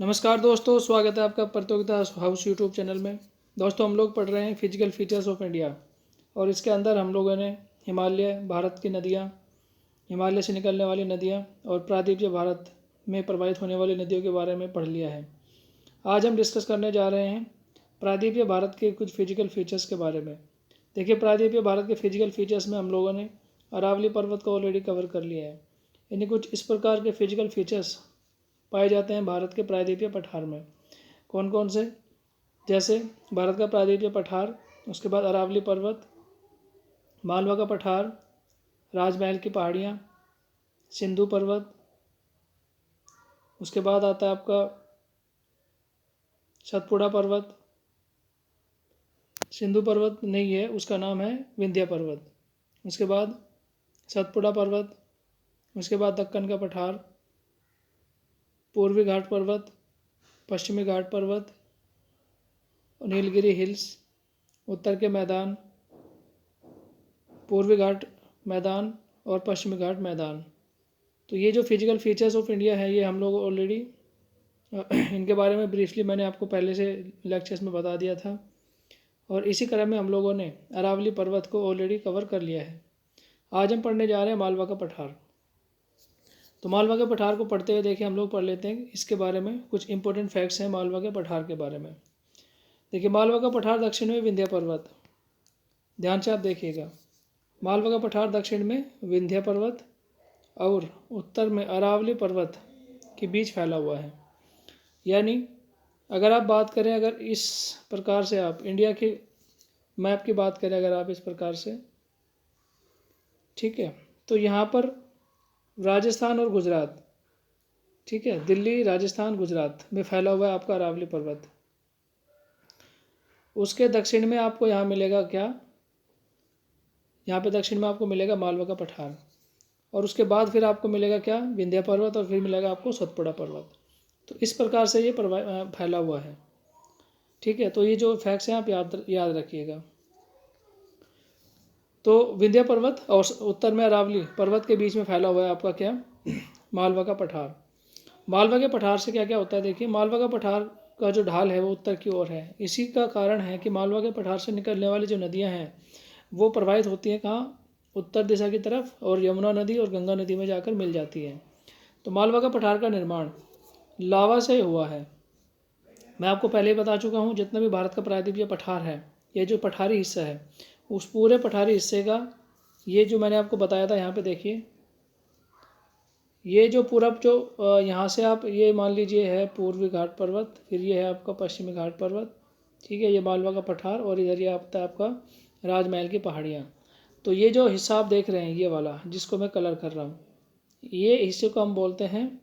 नमस्कार दोस्तों, स्वागत है आपका प्रतियोगिता हाउस यूट्यूब चैनल में। दोस्तों, हम लोग पढ़ रहे हैं फिजिकल फीचर्स ऑफ इंडिया और इसके अंदर हम लोगों ने हिमालय, भारत की नदियाँ, हिमालय से निकलने वाली नदियाँ और प्रायद्वीपीय भारत में प्रवाहित होने वाली नदियों के बारे में पढ़ लिया है। आज हम डिस्कस करने जा रहे हैं प्रायद्वीपीय भारत के कुछ फिजिकल फीचर्स के बारे में। देखिए, प्रायद्वीपीय भारत के फिजिकल फीचर्स में हम लोगों ने अरावली पर्वत को ऑलरेडी कवर कर लिया है। यानी कुछ इस प्रकार के फिजिकल फीचर्स पाए जाते हैं भारत के प्रायद्वीपीय पठार में। कौन कौन से? जैसे भारत का प्रायद्वीपीय पठार, उसके बाद अरावली पर्वत, मालवा का पठार, राजमहल की पहाड़ियाँ, सिंधु पर्वत, उसके बाद आता है आपका सतपुड़ा पर्वत। सिंधु पर्वत नहीं है, उसका नाम है विंध्य पर्वत। उसके बाद सतपुड़ा पर्वत, उसके बाद दक्कन का पठार, पूर्वी घाट पर्वत, पश्चिमी घाट पर्वत, नीलगिरी हिल्स, उत्तर के मैदान, पूर्वी घाट मैदान और पश्चिमी घाट मैदान। तो ये जो फिजिकल फीचर्स ऑफ इंडिया है, ये हम लोग ऑलरेडी इनके बारे में ब्रीफली मैंने आपको पहले से लेक्चर्स में बता दिया था और इसी क्रम में हम लोगों ने अरावली पर्वत को ऑलरेडी कवर कर लिया है। आज हम पढ़ने जा रहे हैं मालवा का पठार। तो मालवा के पठार को पढ़ते हुए देखिए, हम लोग पढ़ लेते हैं इसके बारे में कुछ इंपॉर्टेंट फैक्ट्स हैं मालवा के पठार के बारे में। देखिए, मालवा का पठार दक्षिण में विंध्य पर्वत, ध्यान से आप देखिएगा। मालवा का पठार दक्षिण में विंध्य पर्वत और उत्तर में अरावली पर्वत के बीच फैला हुआ है। यानी अगर आप बात करें, अगर इस प्रकार से आप इंडिया के मैप की बात करें, अगर आप इस प्रकार से, ठीक है, तो यहाँ पर राजस्थान और गुजरात, ठीक है, दिल्ली, राजस्थान, गुजरात में फैला हुआ है आपका अरावली पर्वत। उसके दक्षिण में आपको यहाँ मिलेगा क्या? यहाँ पे दक्षिण में आपको मिलेगा मालवा का पठार और उसके बाद फिर आपको मिलेगा क्या? विंध्य पर्वत और फिर मिलेगा आपको सतपुड़ा पर्वत। तो इस प्रकार से ये फैला हुआ है, ठीक है। तो ये जो फैक्ट्स हैं आप याद रखिएगा। तो विंध्य पर्वत और उत्तर में अरावली पर्वत के बीच में फैला हुआ है आपका क्या? मालवा का पठार। मालवा के पठार से क्या क्या होता है? देखिए, मालवा का पठार का जो ढाल है वो उत्तर की ओर है। इसी का कारण है कि मालवा के पठार से निकलने वाली जो नदियां हैं वो प्रवाहित होती हैं कहाँ? उत्तर दिशा की तरफ, और यमुना नदी और गंगा नदी में जाकर मिल जाती है। तो मालवा का पठार का निर्माण लावा से हुआ है। मैं आपको पहले ही बता चुका हूँ, जितना भी भारत का प्रायद्वीपीय पठार है, ये जो पठारी हिस्सा है, उस पूरे पठारी हिस्से का ये जो मैंने आपको बताया था, यहाँ पे देखिए, ये जो पूरब जो यहाँ से आप ये मान लीजिए है पूर्वी घाट पर्वत, फिर ये है आपका पश्चिमी घाट पर्वत, ठीक है, ये मालवा का पठार और इधर ये आता है आपका राजमहल की पहाड़ियाँ। तो ये जो हिस्सा आप देख रहे हैं, ये वाला जिसको मैं कलर कर रहा हूँ, ये हिस्से को हम बोलते हैं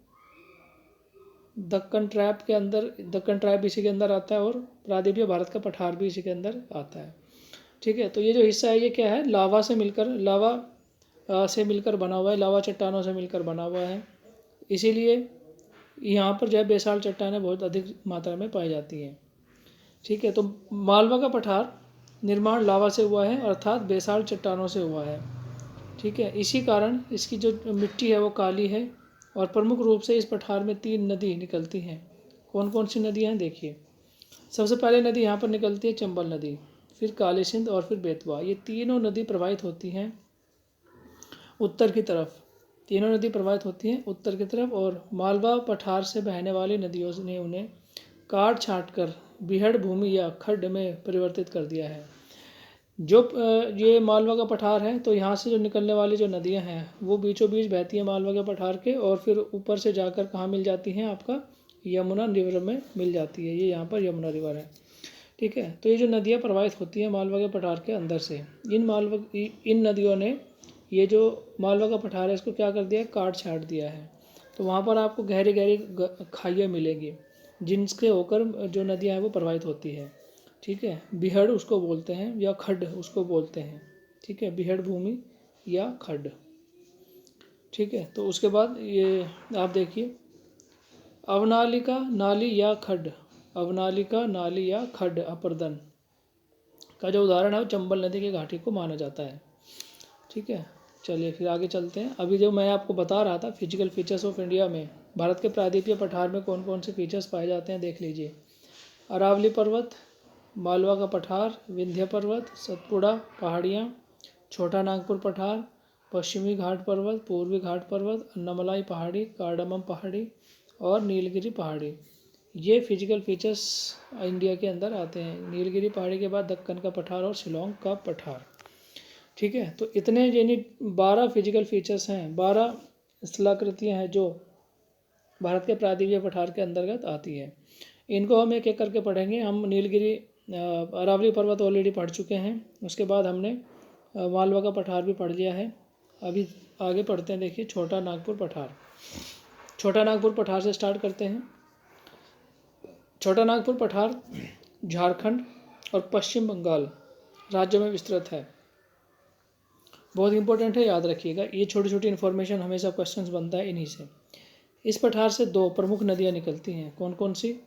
दक्कन ट्रैप के अंदर। दक्कन ट्रैप इसी के अंदर आता है और प्रायद्वीपीय भारत का पठार भी इसी के अंदर आता है, ठीक है। तो ये जो हिस्सा है ये क्या है? लावा से मिलकर बना हुआ है, लावा चट्टानों से मिलकर बना हुआ है। इसीलिए यहाँ पर जो है बेसाल्ट चट्टानें बहुत अधिक मात्रा में पाई जाती हैं, ठीक है। तो मालवा का पठार निर्माण लावा से हुआ है, अर्थात बेसाल्ट चट्टानों से हुआ है, ठीक है। इसी कारण इसकी जो मिट्टी है वो काली है और प्रमुख रूप से इस पठार में 3 नदी निकलती हैं। कौन कौन सी नदियाँ हैं? देखिए, सबसे पहले नदी यहाँ पर निकलती है चंबल नदी, फिर काली सिंध और फिर बेतवा। ये तीनों नदी प्रवाहित होती हैं उत्तर की तरफ। तीनों नदी प्रवाहित होती हैं उत्तर की तरफ और मालवा पठार से बहने वाली नदियों ने उन्हें काट छाँट कर बीहड़ भूमि या खड्ड में परिवर्तित कर दिया है। जो ये मालवा का पठार है, तो यहाँ से जो निकलने वाली जो नदियाँ हैं वो बीचों बीच बहती हैं मालवा के पठार के, और फिर ऊपर से जाकर कहाँ मिल जाती हैं? आपका यमुना रिवर में मिल जाती है। ये यहाँ पर यमुना रिवर है, ठीक है। तो ये जो नदियाँ प्रवाहित होती हैं मालवा के पठार के अंदर से, इन नदियों ने ये जो मालवा का पठार है इसको क्या कर दिया है? काट छाट दिया है। तो वहाँ पर आपको गहरी गहरी खाइयाँ मिलेंगी जिनके होकर जो नदियाँ हैं वो प्रवाहित होती है, ठीक है। बिहड़ उसको बोलते हैं या खड्ड उसको बोलते हैं, ठीक है, बिहड़ भूमि या खड्ड, ठीक है। तो उसके बाद ये आप देखिए, अवनालिका नाली या खड्ड, अवनालिका नाली या खड्ड अपर्दन का जो उदाहरण है वो चंबल नदी की घाटी को माना जाता है, ठीक है। चलिए फिर आगे चलते हैं। अभी जो मैं आपको बता रहा था फिजिकल फीचर्स ऑफ इंडिया में, भारत के प्रायद्वीपीय पठार में कौन कौन से फीचर्स पाए जाते हैं देख लीजिए। अरावली पर्वत, मालवा का पठार, विंध्य पर्वत, सतपुड़ा पहाड़ियाँ, छोटा नागपुर पठार, पश्चिमी घाट पर्वत, पूर्वी घाट पर्वत, अन्नामलाई पहाड़ी, कार्डमम पहाड़ी और नीलगिरी पहाड़ी। ये फिजिकल फीचर्स इंडिया के अंदर आते हैं। नीलगिरी पहाड़ी के बाद दक्कन का पठार और शिलोंग का पठार। ठीक है, तो इतने यानी 12 फिजिकल फीचर्स हैं, 12 स्थलाकृतियाँ हैं जो भारत के प्रायद्वीपीय पठार के अंतर्गत आती है। इनको हम एक एक करके पढ़ेंगे। हम नीलगिरी अरावली पर्वत ऑलरेडी पढ़ चुके हैं। उसके बाद हमने मालवा का पठार भी पढ़ लिया है। अभी आगे पढ़ते हैं। देखिए, छोटा नागपुर पठार। छोटा नागपुर पठार से स्टार्ट करते हैं। छोटा नागपुर पठार झारखंड और पश्चिम बंगाल राज्यों में विस्तृत है। बहुत इंपॉर्टेंट है, याद रखिएगा। ये छोटी छोटी इन्फॉर्मेशन हमेशा क्वेश्चंस बनता है इन्हीं से। इस पठार से 2 प्रमुख नदियाँ निकलती हैं। कौन कौन सी?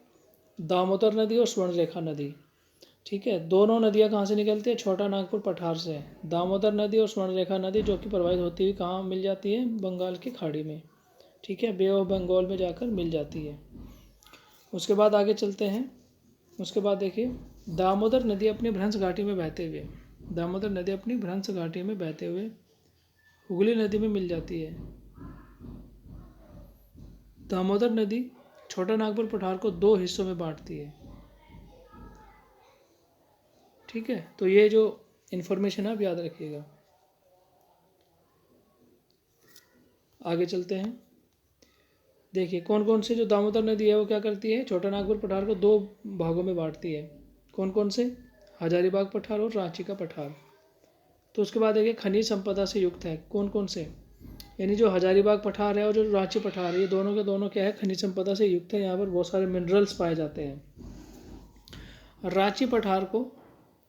दामोदर नदी और स्वर्णरेखा नदी। ठीक है, दोनों नदियाँ कहाँ से निकलती है? छोटा नागपुर पठार से। दामोदर नदी और स्वर्णरेखा नदी जो कि प्रवाहित होती हुई कहाँ मिल जाती है? बंगाल की खाड़ी में। ठीक है, बे ऑफ बंगाल में जाकर मिल जाती है। उसके बाद आगे चलते हैं। उसके बाद देखिए, दामोदर नदी अपनी भ्रंश घाटी में बहते हुए, दामोदर नदी अपनी भ्रंश घाटी में बहते हुए हुगली नदी में मिल जाती है। दामोदर नदी छोटा नागपुर पठार को 2 हिस्सों में बांटती है। ठीक है, तो ये जो इन्फॉर्मेशन है आप याद रखिएगा। आगे चलते हैं। देखिए, कौन कौन से जो दामोदर नदी है वो क्या करती है? छोटा नागपुर पठार को 2 भागों में बांटती है। कौन कौन से? हजारीबाग पठार और रांची का पठार। तो उसके बाद देखिए, खनिज संपदा से युक्त है। कौन कौन से? यानी जो हजारीबाग पठार है और जो रांची पठार है, ये दोनों के दोनों क्या है? खनिज संपदा से युक्त है। यहाँ पर बहुत सारे मिनरल्स पाए जाते हैं। रांची पठार को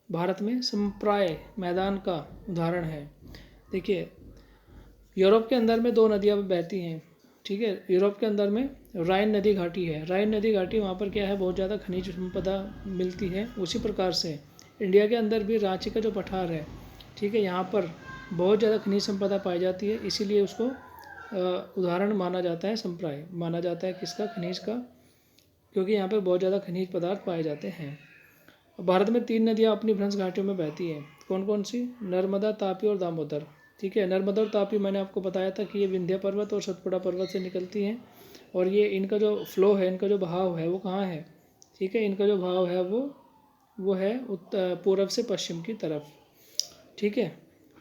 भारत में संप्राय मैदान का उदाहरण है। देखिए, यूरोप के अंदर में 2 नदियाँ बहती हैं। ठीक है, यूरोप के अंदर में राइन नदी घाटी है। राइन नदी घाटी, वहाँ पर क्या है? बहुत ज़्यादा खनिज संपदा मिलती है। उसी प्रकार से इंडिया के अंदर भी रांची का जो पठार है, ठीक है, यहाँ पर बहुत ज़्यादा खनिज संपदा पाई जाती है। इसीलिए उसको उदाहरण माना जाता है, संप्राय माना जाता है। किसका? खनिज का, क्योंकि यहाँ पर बहुत ज़्यादा खनिज पदार्थ पाए जाते हैं। भारत में 3 नदियाँ अपनी भ्रंश घाटियों में बहती हैं। कौन कौन सी? नर्मदा, तापी और दामोदर। ठीक है, नर्मदा और तापी मैंने आपको बताया था कि ये विंध्य पर्वत और सतपुड़ा पर्वत से निकलती हैं। और ये इनका जो फ्लो है, इनका जो बहाव है वो कहाँ है? ठीक है, इनका जो बहाव है वो है पूर्व से पश्चिम की तरफ। ठीक है,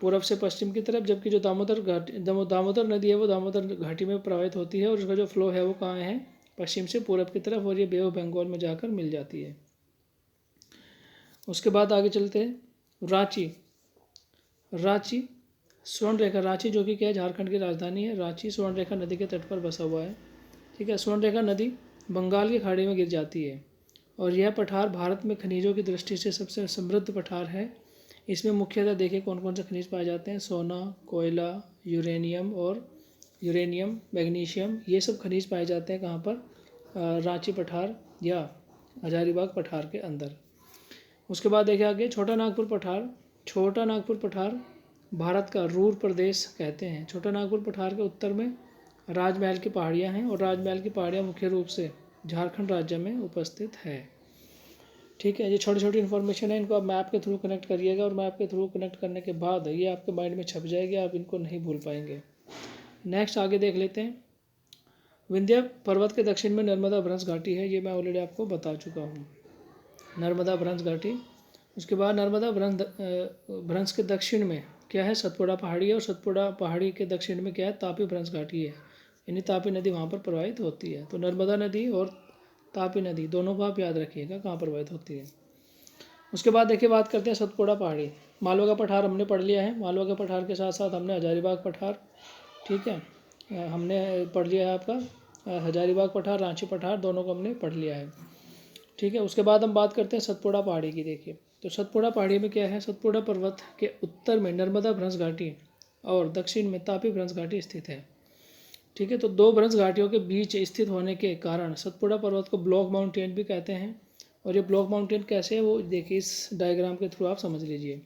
पूर्व से पश्चिम की तरफ। जबकि जो दामोदर नदी है वो दामोदर घाटी में प्रवाहित होती है और उसका जो फ्लो है वो कहाँ है? पश्चिम से पूर्व की तरफ, और ये बे ऑफ बंगाल में जाकर मिल जाती है। उसके बाद आगे चलते हैं। रांची स्वर्णरेखा, रांची जो कि क्या है? झारखंड की राजधानी है। रांची स्वर्णरेखा नदी के तट पर बसा हुआ है। ठीक है, स्वर्णरेखा नदी बंगाल की खाड़ी में गिर जाती है और यह पठार भारत में खनिजों की दृष्टि से सबसे समृद्ध पठार है। इसमें मुख्यतः देखिए कौन कौन से खनिज पाए जाते हैं? सोना, कोयला, यूरेनियम, मैग्नीशियम, ये सब खनिज पाए जाते हैं। कहाँ पर? रांची पठार या हजारीबाग पठार के अंदर। उसके बाद देखिए आगे, छोटा नागपुर पठार। छोटा नागपुर पठार भारत का रूर प्रदेश कहते हैं। छोटा नागपुर पठार के उत्तर में राजमहल की पहाड़ियाँ हैं और राजमहल की पहाड़ियाँ मुख्य रूप से झारखंड राज्य में उपस्थित है। ठीक है, ये छोटी छोटी इन्फॉर्मेशन है, इनको आप मैप के थ्रू कनेक्ट करिएगा और मैप के थ्रू कनेक्ट करने के बाद ये आपके माइंड में छप जाएगी, आप इनको नहीं भूल पाएंगे। नेक्स्ट आगे देख लेते हैं। विंध्य पर्वत के दक्षिण में नर्मदा भ्रंश घाटी है। ये मैं ऑलरेडी आपको बता चुका हूँ, नर्मदा भ्रंश घाटी। उसके बाद नर्मदा भ्रंश के दक्षिण में क्या है? सतपुड़ा पहाड़ी है और सतपुड़ा पहाड़ी के दक्षिण में क्या है? तापी भ्रंश घाटी है। यानी तापी नदी वहाँ पर प्रवाहित होती है। तो नर्मदा नदी और तापी नदी दोनों को आप याद रखिएगा कहाँ प्रवाहित होती है। उसके बाद देखिए, बात करते हैं सतपुड़ा पहाड़ी। मालवा का पठार हमने पढ़ लिया है। मालवा के पठार के साथ साथ हमने हजारीबाग पठार, ठीक है, हमने पढ़ लिया है आपका हजारीबाग पठार, रांची पठार, दोनों को हमने पढ़ लिया है। ठीक है, उसके बाद हम बात करते हैं सतपुड़ा पहाड़ी की। देखिए, तो सतपुड़ा पहाड़ी में क्या है? सतपुड़ा पर्वत के उत्तर में नर्मदा भ्रंश घाटी और दक्षिण में तापी भ्रंश घाटी स्थित है। ठीक है, तो 2 भ्रंश घाटियों के बीच स्थित होने के कारण सतपुड़ा पर्वत को ब्लॉक माउंटेन भी कहते हैं। और ये ब्लॉक माउंटेन कैसे है वो देखिए, इस डायग्राम के थ्रू आप समझ लीजिए।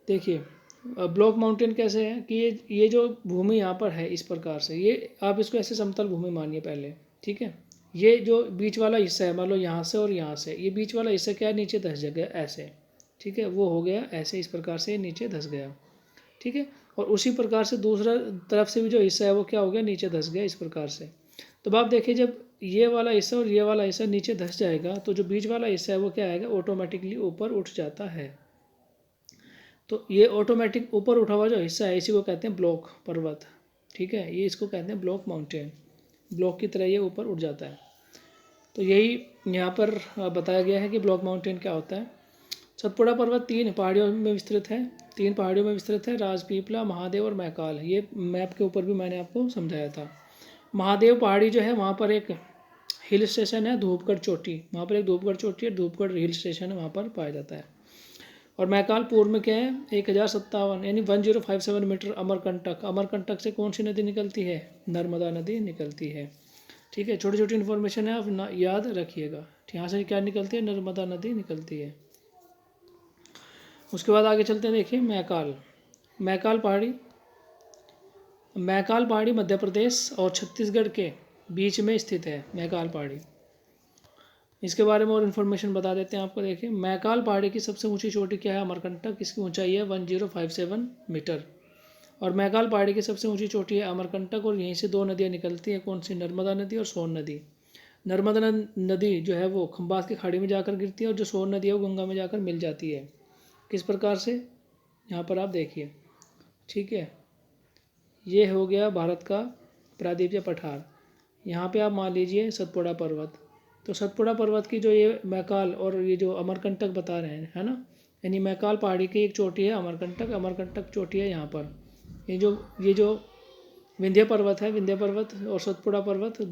देखिए, ब्लॉक माउंटेन कैसे है कि ये जो भूमि यहाँ पर है इस प्रकार से, ये आप इसको ऐसे समतल भूमि मानिए पहले, ठीक है। ये जो बीच वाला हिस्सा है, मान लो यहाँ से और यहाँ से, ये बीच वाला हिस्सा क्या है, नीचे धंस गया ऐसे, ठीक है, वो हो गया ऐसे, इस प्रकार से नीचे धंस गया, ठीक है। और उसी प्रकार से दूसरा तरफ से भी जो हिस्सा है वो क्या हो गया, नीचे धंस गया इस प्रकार से। तो आप देखिए जब ये वाला हिस्सा और ये वाला हिस्सा नीचे धंस जाएगा तो जो बीच वाला हिस्सा है वो क्या आएगा, ऑटोमेटिकली ऊपर उठ जाता है। तो ये ऑटोमेटिक ऊपर उठा हुआ जो हिस्सा है इसी को कहते हैं ब्लॉक पर्वत, ठीक है, ये इसको कहते हैं ब्लॉक माउंटेन, ब्लॉक की तरह ये ऊपर उठ जाता है। तो यही यहाँ पर बताया गया है कि ब्लॉक माउंटेन क्या होता है। सतपुड़ा पर्वत 3 पहाड़ियों में विस्तृत है, 3 पहाड़ियों में विस्तृत है, राजपीपला, महादेव और महाकाल। ये मैप के ऊपर भी मैंने आपको समझाया था। महादेव पहाड़ी जो है वहाँ पर एक हिल स्टेशन है, धूपगढ़ चोटी, वहाँ पर एक धूपगढ़ चोटी है, धूपगढ़ हिल स्टेशन है, वहाँ पर पाया जाता है। और महाकाल पूर्व में क्या है, 1057 यानी 1057 मीटर अमरकंटक। अमरकंटक से कौन सी नदी निकलती है, नर्मदा नदी निकलती है, ठीक है। छोटी छोटी इन्फॉर्मेशन है, आप याद रखिएगा। यहाँ से क्या निकलती है, नर्मदा नदी निकलती है। उसके बाद आगे चलते हैं, देखिए महाकाल। महाकाल पहाड़ी, महाकाल पहाड़ी मध्य प्रदेश और छत्तीसगढ़ के बीच में स्थित है महाकाल पहाड़ी। इसके बारे में और इन्फॉर्मेशन बता देते हैं आपको। देखिए महाकाल पहाड़ी की सबसे ऊंची चोटी क्या है, अमरकंटक, इसकी ऊंचाई है 1057 मीटर। और महाकाल पहाड़ी की सबसे ऊंची चोटी है अमरकंटक, और यहीं से 2 नदियाँ निकलती हैं, कौन सी, नर्मदा नदी और सोन नदी। नर्मदा नदी जो है वो खंबात की खाड़ी में जाकर गिरती है, और जो सोन नदी है वो गंगा में जाकर मिल जाती है। किस प्रकार से, यहाँ पर आप देखिए, ठीक है। ये हो गया भारत का प्रायद्वीपीय पठार। यहाँ पे आप मान लीजिए सतपुड़ा पर्वत, तो सतपुड़ा पर्वत की जो ये महाकाल और ये जो अमरकंटक बता रहे हैं, है ना, यानी महाकाल पहाड़ी की एक चोटी है अमरकंटक, अमरकंटक चोटी है यहाँ पर। ये जो विंध्य पर्वत है, विंध्य पर्वत और सतपुड़ा पर्वत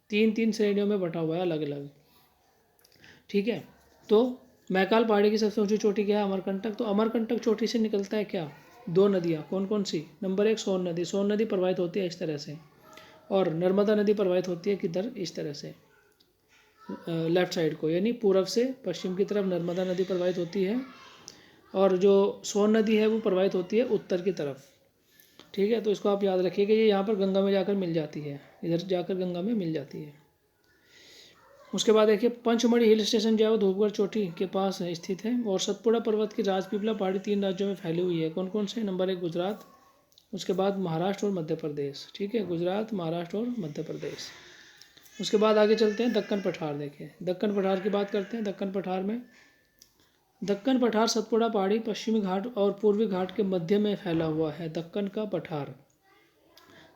3 श्रेणियों में बटा हुआ है अलग अलग, ठीक है। तो महाकाल पहाड़ी की सबसे ऊंची चोटी क्या है, अमरकंटक। तो अमरकंटक चोटी से निकलता है क्या, 2 नदियाँ, कौन कौन सी, नंबर 1 सोन नदी। सोन नदी प्रवाहित होती है इस तरह से, और नर्मदा नदी प्रवाहित होती है किधर, इस तरह से, लेफ्ट साइड को, यानी पूर्व से पश्चिम की तरफ नर्मदा नदी प्रवाहित होती है, और जो सोन नदी है वो प्रवाहित होती है उत्तर की तरफ, ठीक है। तो इसको आप याद रखिए कि ये यहाँ पर गंगा में जाकर मिल जाती है, इधर जाकर गंगा में मिल जाती है। उसके बाद देखिए पंचमढ़ी हिल स्टेशन जो है वो धूपगढ़ चोटी के पास स्थित है, और सतपुड़ा पर्वत की राजपीपला पहाड़ी 3 राज्यों में फैली हुई है, कौन कौन से, नंबर 1 गुजरात, उसके बाद महाराष्ट्र और मध्य प्रदेश, ठीक है, गुजरात, महाराष्ट्र और मध्य प्रदेश। उसके बाद आगे चलते हैं दक्कन पठार। देखिए दक्कन पठार की बात करते हैं। दक्कन पठार में, दक्कन पठार सतपुड़ा पहाड़ी पश्चिमी घाट और पूर्वी घाट के मध्य में फैला हुआ है। दक्कन का पठार,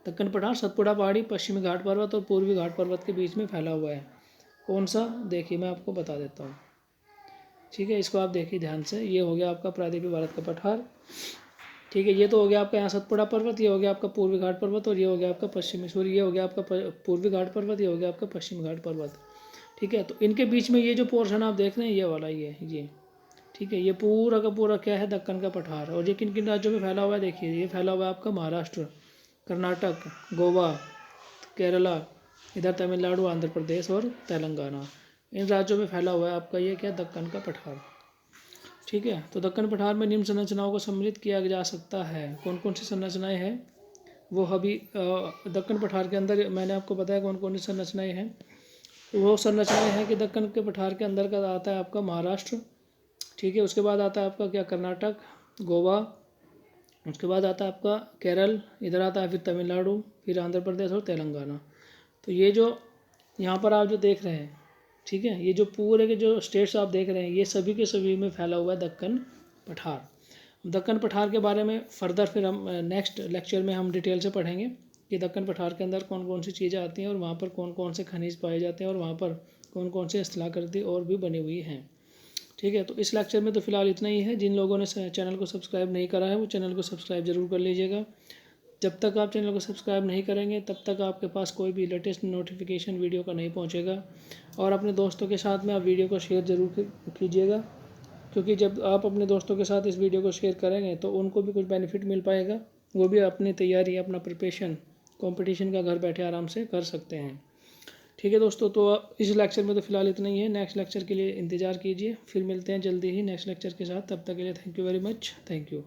दक्कन पठार सतपुड़ा पहाड़ी पश्चिमी घाट पर्वत और पूर्वी घाट पर्वत के बीच में फैला हुआ है। कौन सा, देखिए मैं आपको बता देता हूँ, ठीक है। इसको आप देखिए ध्यान से, ये हो गया आपका प्रायद्वीपीय भारत का पठार, ठीक है। ये तो हो गया आपका यहाँ सतपुड़ा पर्वत, ये हो गया आपका पूर्वी घाट पर्वत, और ये हो गया आपका पश्चिमी, सॉरी ये हो गया आपका पूर्वी घाट पर्वत, ये हो गया आपका पश्चिमी घाट पर्वत, ठीक है। तो इनके बीच में ये जो पोर्शन आप देख रहे हैं ये वाला, ये ठीक है, ये पूरा का पूरा क्या है, दक्कन का पठार। और ये किन किन राज्यों में फैला हुआ है, देखिए ये फैला हुआ है आपका महाराष्ट्र, कर्नाटक, गोवा, केरला, इधर तमिलनाडु, आंध्र प्रदेश और तेलंगाना, इन राज्यों में फैला हुआ है आपका ये क्या, दक्कन का पठार, ठीक है। तो दक्कन पठार में निम्न संरचनाओं को सम्मिलित किया जा सकता है। कौन कौन सी संरचनाएं हैं, वो अभी दक्कन पठार के अंदर मैंने आपको बताया कौन कौन सी संरचनाएं हैं। वो संरचनाएं हैं कि दक्कन के पठार के अंदर का आता है आपका महाराष्ट्र, ठीक है। उसके बाद आता है आपका क्या, कर्नाटक, गोवा, उसके बाद आता है आपका केरल, इधर आता है फिर तमिलनाडु, फिर आंध्र प्रदेश और तेलंगाना। तो ये जो यहाँ पर आप जो देख रहे हैं, ठीक है, ये जो पूरे के जो स्टेट्स आप देख रहे हैं ये सभी के सभी में फैला हुआ है दक्कन पठार। दक्कन पठार के बारे में फर्दर फिर हम नेक्स्ट लेक्चर में हम डिटेल से पढ़ेंगे कि दक्कन पठार के अंदर कौन कौन सी चीज़ें आती हैं और वहाँ पर कौन कौन से खनिज पाए जाते हैं और वहाँ पर कौन कौन से स्थलाकृति और भी बनी हुई हैं, ठीक है। तो इस लेक्चर में तो फिलहाल इतना ही है। जिन लोगों ने चैनल को सब्सक्राइब नहीं करा है वो चैनल को सब्सक्राइब जरूर कर लीजिएगा। जब तक आप चैनल को सब्सक्राइब नहीं करेंगे तब तक आपके पास कोई भी लेटेस्ट नोटिफिकेशन वीडियो का नहीं पहुंचेगा। और अपने दोस्तों के साथ में आप वीडियो को शेयर ज़रूर कीजिएगा, क्योंकि जब आप अपने दोस्तों के साथ इस वीडियो को शेयर करेंगे तो उनको भी कुछ बेनिफिट मिल पाएगा, वो भी अपनी तैयारी, अपना प्रिपरेशन, कंपटीशन का घर बैठे आराम से कर सकते हैं, ठीक है दोस्तों, तो इस लेक्चर में तो फिलहाल इतना ही है। नेक्स्ट लेक्चर के लिए इंतज़ार कीजिए, फिर मिलते हैं जल्दी ही नेक्स्ट लेक्चर के साथ। तब तक के लिए thank you very much, thank you.